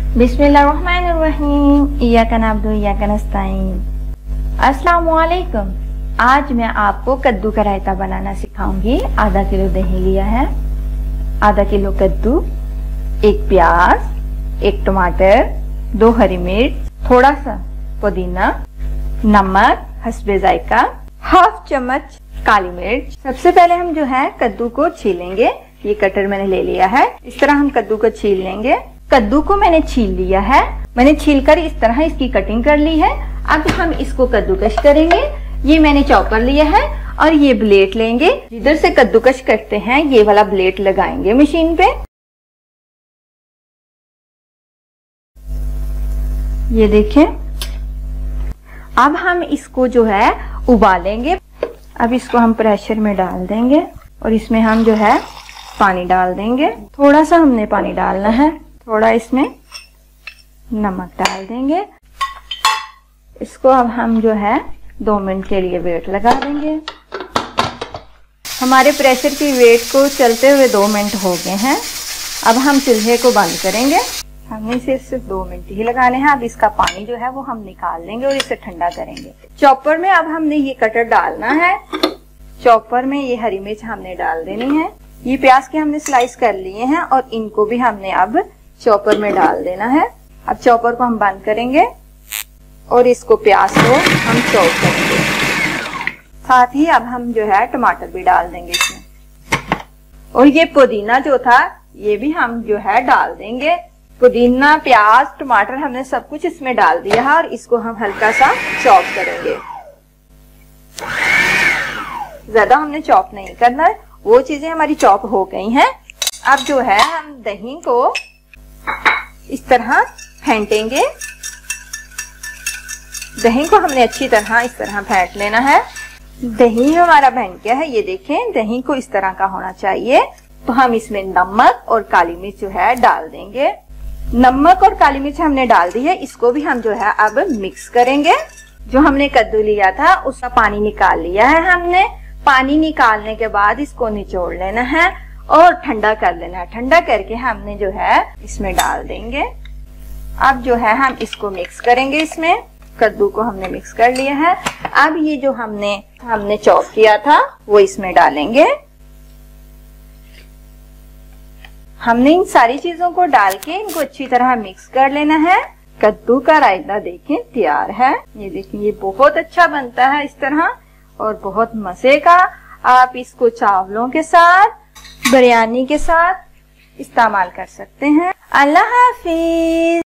बिस्मिल्लाहिर्रहमानिर्रहीम। इय्याका नअबुदु व इय्याका नस्तईन। अस्सलामु अलैकुम। आज मैं आपको कद्दू का रायता बनाना सिखाऊंगी। आधा किलो दही लिया है, आधा किलो कद्दू, एक प्याज, एक टमाटर, 2 हरी मिर्च, थोड़ा सा पुदीना, नमक हस्बे जायका, हाफ चम्मच काली मिर्च। सबसे पहले हम जो है कद्दू को छीलेंगे। ये कटर मैंने ले लिया है। इस तरह हम कद्दू को छील लेंगे। कद्दू को मैंने छील लिया है। मैंने छीलकर इस तरह इसकी कटिंग कर ली है। अब हम इसको कद्दूकश करेंगे। ये मैंने चॉपर लिया है और ये ब्लेड लेंगे। जिधर से कद्दूकश करते हैं ये वाला ब्लेड लगाएंगे मशीन पे। ये देखें। अब हम इसको जो है उबालेंगे। अब इसको हम प्रेशर में डाल देंगे और इसमें हम जो है पानी डाल देंगे। थोड़ा सा हमने पानी डालना है। थोड़ा इसमें नमक डाल देंगे। इसको अब हम जो है 2 मिनट के लिए वेट लगा देंगे। हमारे प्रेशर की वेट को चलते हुए 2 मिनट हो गए हैं। अब हम चूल्हे को बंद करेंगे। हमने सिर्फ 2 मिनट ही लगाने हैं। अब इसका पानी जो है वो हम निकाल देंगे और इसे ठंडा करेंगे। चॉपर में अब हमने ये कटर डालना है। चॉपर में ये हरी मिर्च हमने डाल देनी है। ये प्याज के हमने स्लाइस कर लिए हैं और इनको भी हमने अब चॉपर में डाल देना है। अब चॉपर को हम बंद करेंगे और इसको प्याज को हम चॉप करेंगे। साथ ही अब हम जो है टमाटर भी डाल देंगे इसमें। और ये पुदीना जो था ये भी हम जो है डाल देंगे। पुदीना, प्याज, टमाटर हमने सब कुछ इसमें डाल दिया है और इसको हम हल्का सा चॉप करेंगे। ज्यादा हमने चॉप नहीं करना है। वो चीजें हमारी चॉप हो गई हैं। अब जो है हम दही को इस तरह फेंटेंगे। दही को हमने अच्छी तरह इस तरह फेंट लेना है। दही हमारा बन गया है। ये देखें, दही को इस तरह का होना चाहिए। तो हम इसमें नमक और काली मिर्च जो है डाल देंगे। नमक और काली मिर्च हमने डाल दी है। इसको भी हम जो है अब मिक्स करेंगे। जो हमने कद्दू लिया था उसका पानी निकाल लिया है हमने। पानी निकालने के बाद इसको निचोड़ लेना है और ठंडा कर लेना है। ठंडा करके हमने जो है इसमें डाल देंगे। अब जो है हम इसको मिक्स करेंगे। इसमें कद्दू को हमने मिक्स कर लिया है। अब ये जो हमने चॉप किया था वो इसमें डालेंगे। हमने इन सारी चीजों को डाल के इनको अच्छी तरह मिक्स कर लेना है। कद्दू का रायता देखें तैयार है। ये देखिए, ये बहुत अच्छा बनता है इस तरह और बहुत मजे का। आप इसको चावलों के साथ, बिरयानी के साथ इस्तेमाल कर सकते हैं। अल्लाह हाफिज।